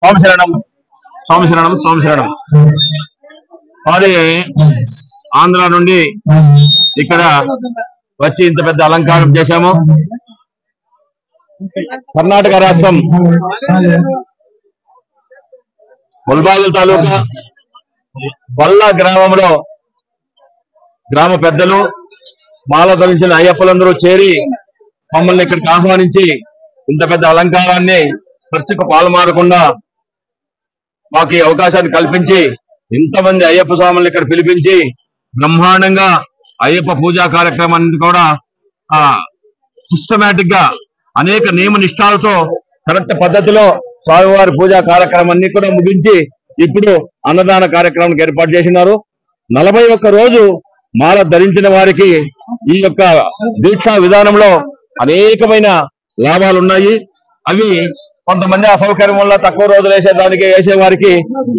స్వామి శరణం స్వామి శరణం స్వామి శరణం. అది ఆంధ్ర నుండి ఇక్కడ వచ్చి ఇంత పెద్ద అలంకారం చేశాము. కర్ణాటక రాష్ట్రం ముల్బాగిల్ తాలూకా వల్ల గ్రామంలో గ్రామ పెద్దలు మాల ధరించిన అయ్యప్పలందరూ చేరి మమ్మల్ని ఇక్కడికి ఆహ్వానించి ఇంత పెద్ద అలంకారాన్ని ఖర్చుకు పాల్మారకుండా మాకు ఈ అవకాశాన్ని కల్పించి ఇంతమంది అయ్యప్ప స్వాములను ఇక్కడ పిలిపించి బ్రహ్మాండంగా అయ్యప్ప పూజా కార్యక్రమాన్ని కూడా సిస్టమేటిక్ గా అనేక నియమ నిష్ఠాలతో కరెక్ట్ పద్ధతిలో స్వామివారి పూజా కార్యక్రమాన్ని కూడా ముగించి ఇప్పుడు అన్నదాన కార్యక్రమానికి ఏర్పాటు చేసినారు. 41 రోజు మాల ధరించిన వారికి ఈ యొక్క దీక్షా విధానంలో అనేకమైన లాభాలు ఉన్నాయి. అవి కొంతమంది అసౌకర్యం వల్ల తక్కువ రోజులు వేసే వారికి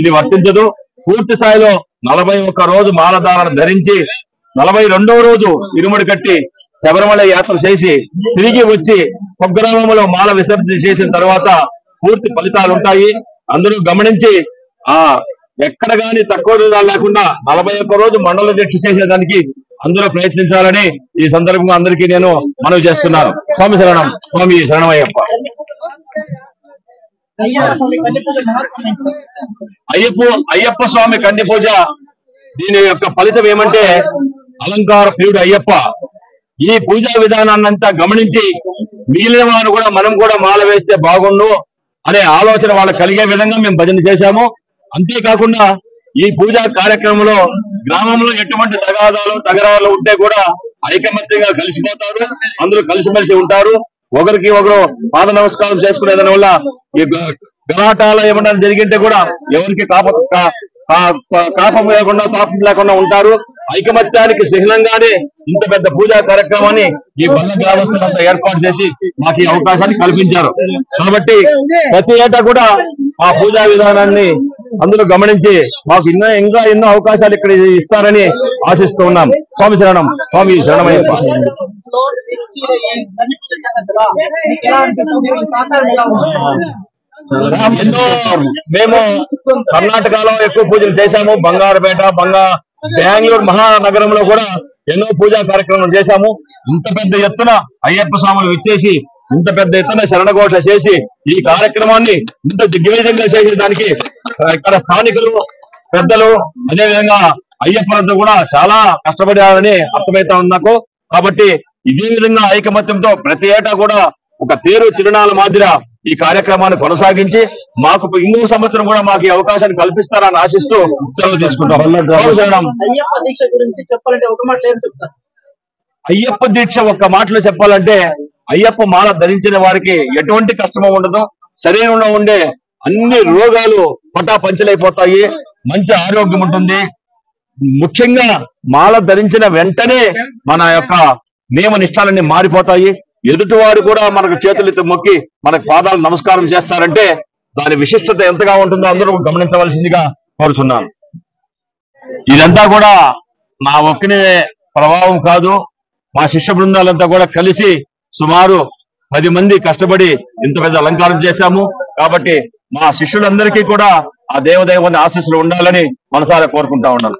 ఇది వర్తించదు. పూర్తి స్థాయిలో 41 రోజు మాలధారణ ధరించి 42వ రోజు ఇరుముడి కట్టి శబరిమల యాత్ర చేసి తిరిగి వచ్చి స్వగ్రామంలో మాల విసర్జన చేసిన తర్వాత పూర్తి ఫలితాలు ఉంటాయి. అందరూ గమనించి ఎక్కడ గాని తక్కువ రోజులు లేకుండా 41 రోజు మండల దీక్ష చేసేదానికి అందరూ ప్రయత్నించాలని ఈ సందర్భంగా అందరికీ నేను మనవి చేస్తున్నాను. స్వామి శరణం స్వామి శరణమయ్యప్ప. అయ్యప్ప స్వామి కన్య పూజ దీని యొక్క ఫలితం ఏమంటే అలంకార ప్రియుడు అయ్యప్ప ఈ పూజా విధానాన్నంతా గమనించి మిగిలిన వారు కూడా మనం కూడా మాల వేస్తే బాగుండు అనే ఆలోచన వాళ్ళకి కలిగే విధంగా మేము భజన చేశాము. అంతేకాకుండా ఈ పూజా కార్యక్రమంలో గ్రామంలో ఎటువంటి తగరాలు ఉంటే కూడా ఐకమత్యంగా కలిసిపోతారు. అందరూ కలిసిమెలిసి ఉంటారు. ఒకరికి ఒకరు పాద నమస్కారం చేసుకునే దాని వల్ల ఈ గలాటాలు ఏమన్నా జరిగింటే కూడా ఎవరికి కాపం లేకుండా ఉంటారు. ఐకమత్యానికి చిహ్నంగానే ఇంత పెద్ద పూజా కార్యక్రమాన్ని ఈ బల్ల గ్రామస్తులంతా ఏర్పాటు చేసి మాకు ఈ అవకాశాన్ని కల్పించారు. కాబట్టి ప్రతి ఏటా కూడా ఆ పూజా విధానాన్ని అందరూ గమనించి మాకు ఇంకా ఎన్నో అవకాశాలు ఇక్కడ ఇస్తారని ఆశిస్తూ ఉన్నాం. స్వామి శరణం స్వామి శరణమయ్యప్ప. మేము కర్ణాటకలో ఎక్కువ పూజలు చేశాము. బంగారుపేట బెంగళూరు మహానగరంలో కూడా ఎన్నో పూజా కార్యక్రమాలు చేశాము. ఇంత పెద్ద ఎత్తున అయ్యప్ప స్వాములు వచ్చేసి ఇంత పెద్ద ఎత్తున శరణఘోష చేసి ఈ కార్యక్రమాన్ని ఇంత దిగ్విజయంగా చేసేదానికి ఇక్కడ స్థానికులు పెద్దలు అదేవిధంగా అయ్యప్పలంతా కూడా చాలా కష్టపడాలని అర్థమవుతా ఉంది నాకు. కాబట్టి ఇదే విధంగా ఐకమత్యంతో ప్రతి ఏటా కూడా ఒక తేరు తిరునాళ్ళ మాదిర ఈ కార్యక్రమాన్ని కొనసాగించి మాకు ఇంకో సంవత్సరం కూడా మాకు ఈ అవకాశాన్ని కల్పిస్తారని ఆశిస్తూ సెలవు తీసుకుంటాం. అయ్యప్ప దీక్ష గురించి చెప్పాలంటే ఒక మాట ఏం చెప్తారు? అయ్యప్ప దీక్ష ఒక్క మాటలో చెప్పాలంటే అయ్యప్ప మాల ధరించిన వారికి ఎటువంటి కష్టమో ఉండదు. శరీరంలో ఉండే అన్ని రోగాలు పటాపంచలైపోతాయి. మంచి ఆరోగ్యం ఉంటుంది. ముఖ్యంగా మాల ధరించిన వెంటనే మన యొక్క నియమ నిష్ఠాలన్నీ మారిపోతాయి. ఎదుటివారు కూడా మనకు చేతులెత్తి మొక్కి మనకు పాదాలు నమస్కారం చేస్తారంటే దాని విశిష్టత ఎంతగా ఉంటుందో అందరూ గమనించవలసిందిగా కోరుతున్నాను. ఇదంతా కూడా నా ఒక్కనే ప్రభావం కాదు. మా శిష్య బృందాలంతా కూడా కలిసి సుమారు 10 మంది కష్టపడి ఇంత పెద్ద అలంకారం చేశాము. కాబట్టి మా శిష్యులందరికీ కూడా ఆ దేవదేవుని ఆశీస్సులు ఉండాలని మనసారా కోరుకుంటా ఉన్నాను.